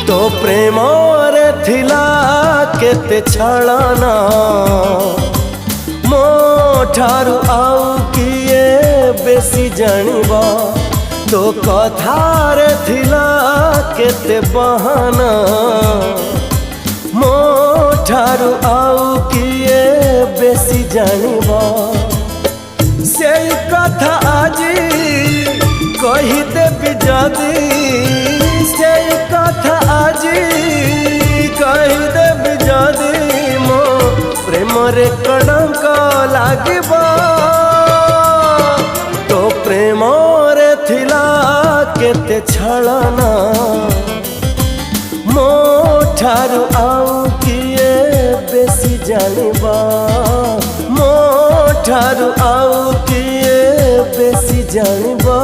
तो प्रेम रे थिला केते छळना मो ठारू आउ किए बेसी जानिबा तो कथार थिला केते बहाना मो ठारू आउ किए बेसी जानिबा से कथा आजी कही देबी जदी से कथा आजी कही देबी जदी मो प्रेम रे कलंक लागिबा तो प्रेम रे थिला केते छळना मो ठारू आउ किए बेसी जानिबा मो ठारू आउ किए बेसी जानिबा।